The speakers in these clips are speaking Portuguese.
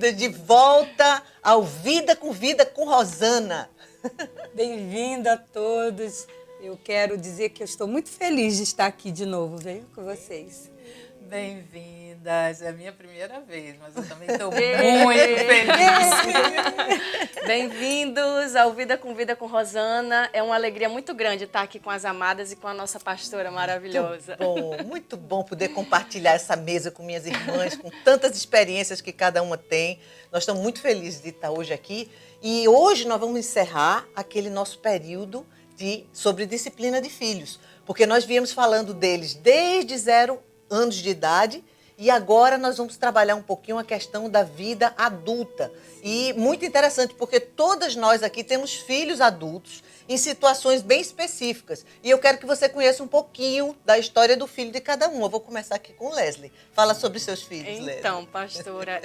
bem-vindas de volta ao Vida com Rosana. Bem-vindo a todos. Eu quero dizer que eu estou muito feliz de estar aqui de novo, viu, com vocês. Bem-vindas. É a minha primeira vez, mas eu também estou muito feliz. Bem-vindos ao Vida com Rosana. É uma alegria muito grande estar aqui com as amadas e com a nossa pastora maravilhosa. Muito bom poder compartilhar essa mesa com minhas irmãs, com tantas experiências que cada uma tem. Nós estamos muito felizes de estar hoje aqui. E hoje nós vamos encerrar aquele nosso período sobre disciplina de filhos, porque nós viemos falando deles desde 0 anos de idade e agora nós vamos trabalhar um pouquinho a questão da vida adulta. E muito interessante, porque todas nós aqui temos filhos adultos em situações bem específicas. E eu quero que você conheça um pouquinho da história do filho de cada um. Eu vou começar aqui com Leslie. Fala sobre seus filhos, Leslie. Então, pastora,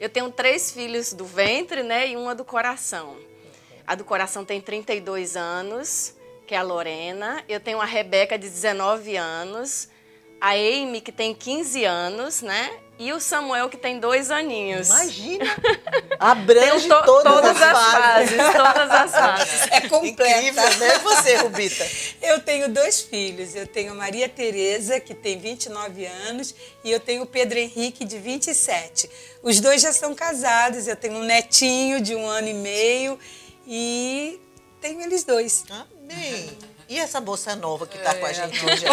eu tenho 3 filhos do ventre, né, e uma do coração. A do coração tem 32 anos, que é a Lorena. Eu tenho a Rebeca, de 19 anos. A Amy, que tem 15 anos, né? E o Samuel, que tem 2 aninhos. Imagina! Abrange todas as fases. Todas as fases. É completa. Incrível, né? E você, Rubita? Eu tenho 2 filhos. Eu tenho a Maria Tereza, que tem 29 anos, e eu tenho o Pedro Henrique, de 27. Os 2 já são casados. Eu tenho um netinho de 1 ano e meio e tenho eles 2. Amém! E essa moça nova que está com a gente hoje?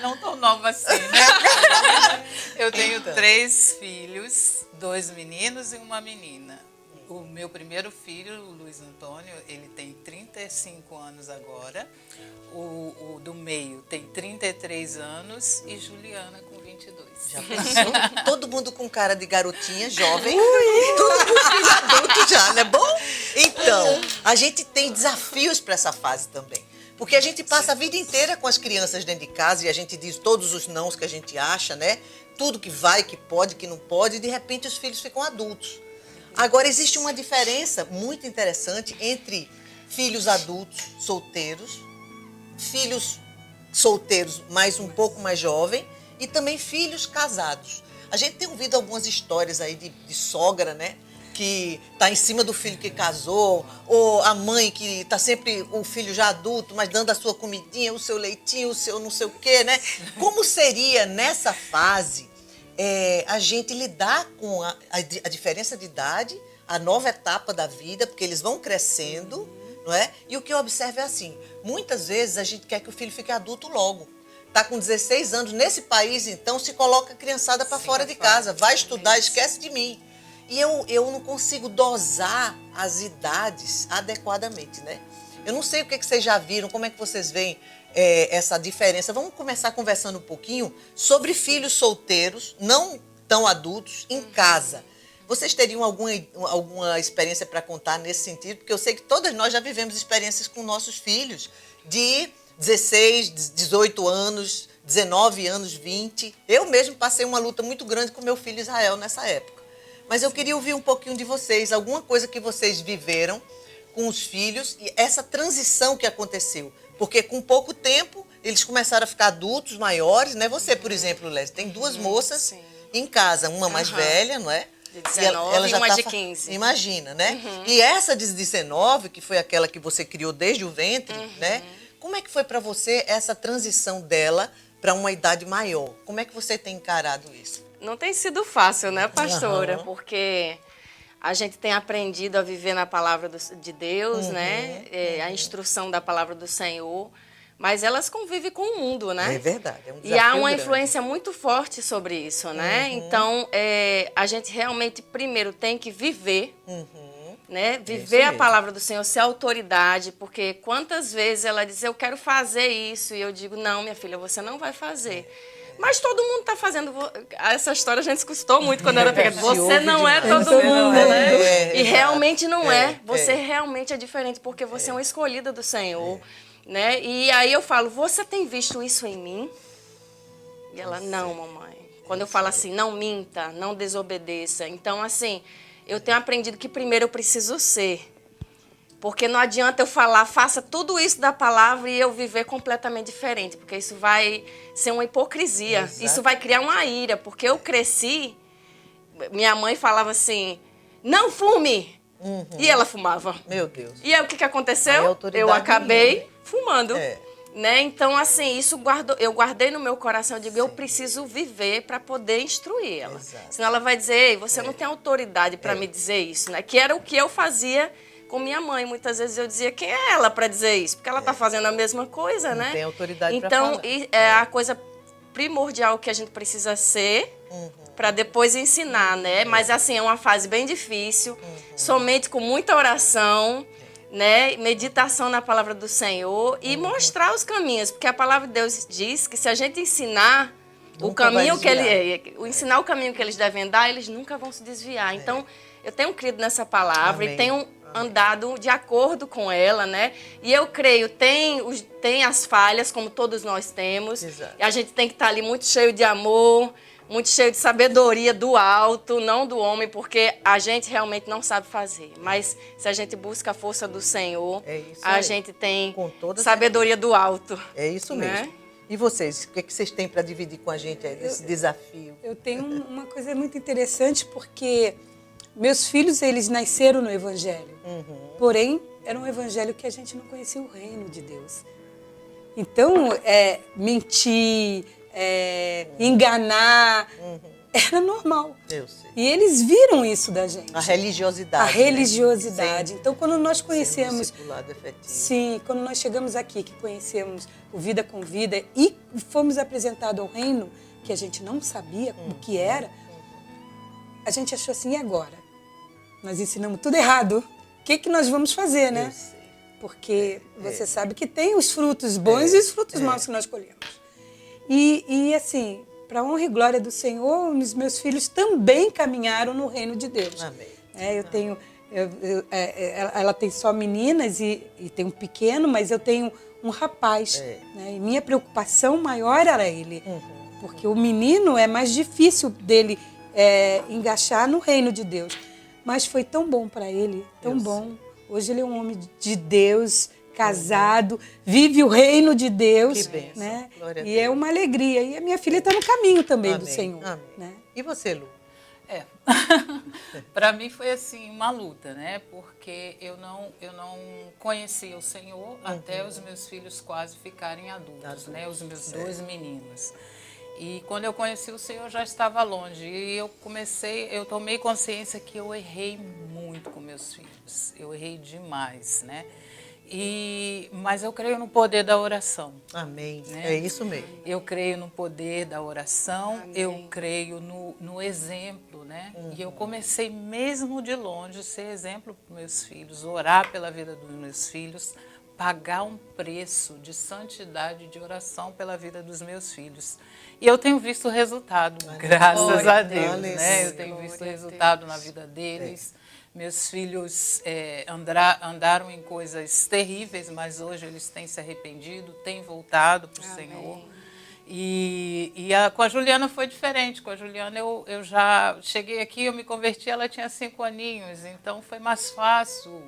Não tão nova assim, né? Eu tenho 3 filhos, 2 meninos e uma menina. O meu primeiro filho, o Luiz Antônio, ele tem 35 anos agora. O do meio tem 33 anos e Juliana com 22. Já pensou? Todo mundo com cara de garotinha, jovem. Todo mundo filho adulto já, não é bom? Então, a gente tem desafios para essa fase também. Porque a gente passa a vida inteira com as crianças dentro de casa e a gente diz todos os nãos que a gente acha, né? Tudo que vai, que pode, que não pode, e de repente os filhos ficam adultos. Agora, existe uma diferença muito interessante entre filhos adultos, solteiros, filhos solteiros, mais um pouco mais jovem, e também filhos casados. A gente tem ouvido algumas histórias aí de sogra, né? Que está em cima do filho que casou, ou a mãe que está sempre o filho já adulto, mas dando a sua comidinha, o seu leitinho, o seu não sei o quê, né? Como seria nessa fase a gente lidar com a diferença de idade, a nova etapa da vida, porque eles vão crescendo, não é? E o que eu observo é assim, muitas vezes a gente quer que o filho fique adulto logo. Está com 16 anos, nesse país, então, se coloca a criançada para fora de casa, vai estudar, esquece de mim. E eu não consigo dosar as idades adequadamente, né? Eu não sei o que vocês já viram, como é que vocês veem essa diferença. Vamos começar conversando um pouquinho sobre filhos solteiros, não tão adultos, em casa. Vocês teriam alguma experiência para contar nesse sentido? Porque eu sei que todas nós já vivemos experiências com nossos filhos de 16, 18 anos, 19 anos, 20. Eu mesmo passei uma luta muito grande com meu filho Israel nessa época. Mas eu queria ouvir um pouquinho de vocês, alguma coisa que vocês viveram com os filhos e essa transição que aconteceu. Porque com pouco tempo eles começaram a ficar adultos, maiores, né? Você, por exemplo, Leslie, tem 2 moças em casa, uma mais velha, não é? De 19 e uma de 15. Imagina, né? E essa de 19, que foi aquela que você criou desde o ventre, né? Como é que foi para você essa transição dela para uma idade maior? Como é que você tem encarado isso? Não tem sido fácil, né, pastora? Porque a gente tem aprendido a viver na palavra de Deus, né? A instrução da palavra do Senhor. Mas elas convivem com o mundo, né? É verdade, é um desafio E há uma grande. influência muito forte sobre isso, né? Então, a gente realmente, primeiro, tem que viver, né? Viver a palavra do Senhor, ser autoridade, porque quantas vezes ela diz, eu quero fazer isso, e eu digo, não, minha filha, você não vai fazer. Mas todo mundo está fazendo. Essa história a gente escutou muito quando era pequena. Você não é todo mundo, né? E realmente não é. Você realmente é diferente, porque você é uma escolhida do Senhor. Né? E aí eu falo, você tem visto isso em mim? E ela, não, mamãe. Quando eu falo assim, não minta, não desobedeça. Então, assim, eu tenho aprendido que primeiro eu preciso ser. Porque não adianta eu falar, faça tudo isso da palavra e eu viver completamente diferente. Porque isso vai ser uma hipocrisia. Exato. Isso vai criar uma ira. Porque eu cresci minha mãe falava assim, não fume! E ela fumava. Meu Deus. E aí o que Aí, aconteceu? autoridade Eu acabei nenhuma. fumando. É. Né? Então, assim, eu guardei no meu coração, eu digo, eu preciso viver para poder instruir ela. Exato. Senão ela vai dizer, ei, você não tem autoridade para me dizer isso, né? Que era o que eu fazia com minha mãe. Muitas vezes eu dizia, quem é ela para dizer isso? Porque ela está fazendo a mesma coisa, né? Não tem autoridade pra então, falar. é a coisa primordial que a gente precisa ser para depois ensinar, né? Mas, assim, é uma fase bem difícil, somente com muita oração, né, meditação na palavra do Senhor e mostrar os caminhos, porque a palavra de Deus diz que se a gente ensinar o Nunca vai caminho que desviar. ensinar o caminho que eles devem dar, eles nunca vão se desviar. Então, eu tenho crido nessa palavra Amém. e tenho andado de acordo com ela, né? E eu creio, tem as falhas, como todos nós temos. Exato. E a gente tem que estar ali muito cheio de amor, muito cheio de sabedoria do alto, não do homem, porque a gente realmente não sabe fazer. Mas se a gente busca a força do Senhor, É isso a aí. gente tem Com toda sabedoria do alto. É isso né? mesmo. E vocês, o que é que vocês têm para dividir com a gente aí desse desafio? Eu tenho uma coisa muito interessante, porque meus filhos, eles nasceram no Evangelho. Porém, era um Evangelho que a gente não conhecia o reino de Deus. Então, mentir, enganar, era normal. Eu sei. E eles viram isso da gente. A religiosidade. A né? religiosidade. Então, quando nós Sem conhecemos... discipulado efetivo. Sim, quando nós chegamos aqui, que conhecemos o Vida com Vida e fomos apresentados ao reino, que a gente não sabia o que era, a gente achou assim, e agora? Nós ensinamos tudo errado. O que nós vamos fazer, né? Eu sei. Porque você sabe que tem os frutos bons e os frutos maus que nós colhemos. E assim, para honra e glória do Senhor, os meus filhos também caminharam no reino de Deus. Amém. Eu tenho... ela tem só meninas e tem um pequeno, mas eu tenho um rapaz. Né? E minha preocupação maior era ele. Porque o menino é mais difícil dele engaixar no reino de Deus. Mas foi tão bom para ele, tão bom. Hoje ele é um homem de Deus, casado, vive o reino de Deus. Que bênção. Né? Glória a E Deus. é uma alegria. E a minha filha está no caminho também do Amém. Senhor. Amém. Né? E você, Lu? Para mim foi assim uma luta, né? Porque eu não conhecia o Senhor até os meus filhos quase ficarem adultos, né? Os meus dois meninos. E quando eu conheci o Senhor, eu já estava longe. E eu tomei consciência que eu errei muito com meus filhos. Eu errei demais, né? Mas eu creio no poder da oração. Amém. Né? É isso mesmo. Eu creio no poder da oração, eu creio no exemplo, né? E eu comecei mesmo de longe ser exemplo para meus filhos, orar pela vida dos meus filhos, pagar um preço de santidade, de oração pela vida dos meus filhos. E eu tenho visto o resultado, graças a Deus, né? Eu tenho visto o resultado na vida deles. Meus filhos andaram em coisas terríveis, mas hoje eles têm se arrependido, têm voltado para o Senhor. Com a Juliana foi diferente. Com a Juliana eu já cheguei aqui, eu me converti, ela tinha 5 aninhos, então foi mais fácil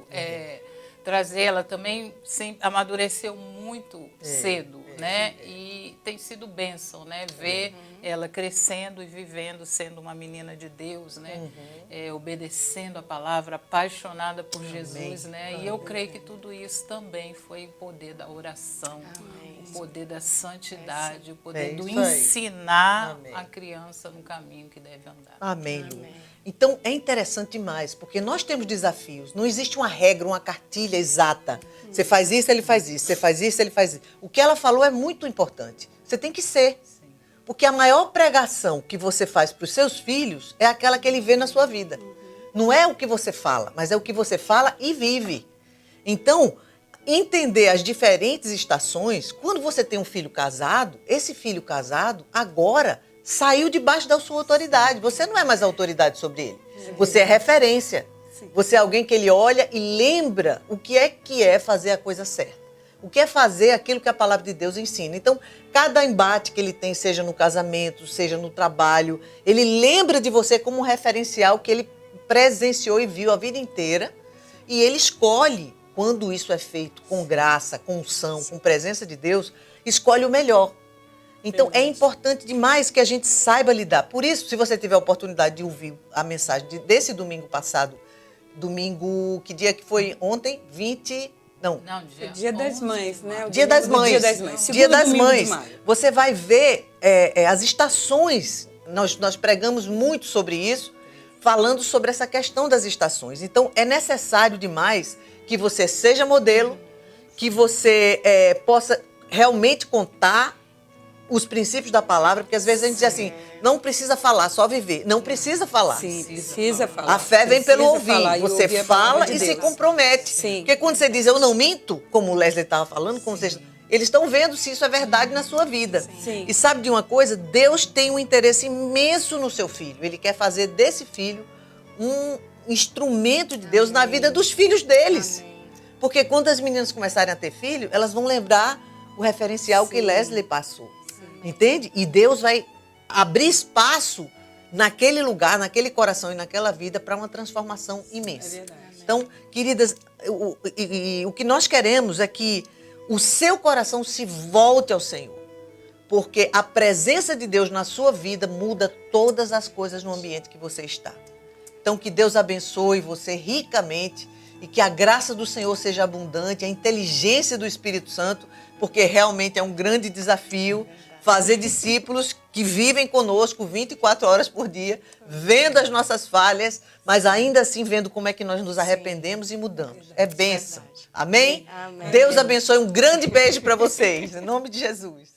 trazer. Ela também amadureceu muito cedo, né? E tem sido bênção, né? Ver ela crescendo e vivendo, sendo uma menina de Deus, né? Obedecendo a palavra, apaixonada por Jesus, né? E eu creio que tudo isso também foi o poder da oração, o poder da santidade, o poder do isso aí. ensinar Amém. a criança no caminho que deve andar. Amém, Lu. Então, é interessante demais, porque nós temos desafios. Não existe uma regra, uma cartilha exata. Você faz isso, ele faz isso. Você faz isso, ele faz isso. O que ela falou é muito importante. Você tem que ser. Porque a maior pregação que você faz para os seus filhos é aquela que ele vê na sua vida. Não é o que você fala, mas é o que você fala e vive. Então, entender as diferentes estações, quando você tem um filho casado, esse filho casado agora saiu debaixo da sua autoridade. Você não é mais autoridade sobre ele. Você é referência. Você é alguém que ele olha e lembra o que é fazer a coisa certa. O que é fazer aquilo que a palavra de Deus ensina. Então, cada embate que ele tem, seja no casamento, seja no trabalho, ele lembra de você como um referencial que ele presenciou e viu a vida inteira. E ele escolhe, quando isso é feito com graça, com unção, com presença de Deus, escolhe o melhor. Então, é importante demais que a gente saiba lidar. Por isso, se você tiver a oportunidade de ouvir a mensagem desse domingo passado, que dia que foi ontem? Não, Dia das Mães, né? Dia das Mães. Dia das Mães. Dia das Segundo domingo Mães. de maio. Você vai ver as estações. Nós pregamos muito sobre isso, falando sobre essa questão das estações. Então, é necessário demais que você seja modelo, que você possa realmente contar os princípios da palavra, porque às vezes a gente diz assim, não precisa falar, só viver. Não precisa falar. Sim, precisa falar. A fé vem pelo Precisa falar ouvir. e Você ouvir a fala palavra de e se Deus. compromete. Sim. Porque quando você diz eu não minto, como o Leslie estava falando, como vocês, eles estão vendo se isso é verdade na sua vida. Sim. E sabe de uma coisa? Deus tem um interesse imenso no seu filho. Ele quer fazer desse filho um instrumento de Deus na vida dos filhos deles. Porque quando as meninas começarem a ter filho, elas vão lembrar o referencial que Leslie passou. Entende? E Deus vai abrir espaço naquele lugar, naquele coração e naquela vida para uma transformação imensa. É verdade. Então, queridas, o que nós queremos é que o seu coração se volte ao Senhor. Porque a presença de Deus na sua vida muda todas as coisas no ambiente que você está. Então, que Deus abençoe você ricamente e que a graça do Senhor seja abundante, a inteligência do Espírito Santo, porque realmente é um grande desafio fazer discípulos que vivem conosco 24 horas por dia, vendo as nossas falhas, mas ainda assim vendo como é que nós nos arrependemos e mudamos. É bênção. Amém? Amém. Deus abençoe. Um grande beijo para vocês. Em nome de Jesus.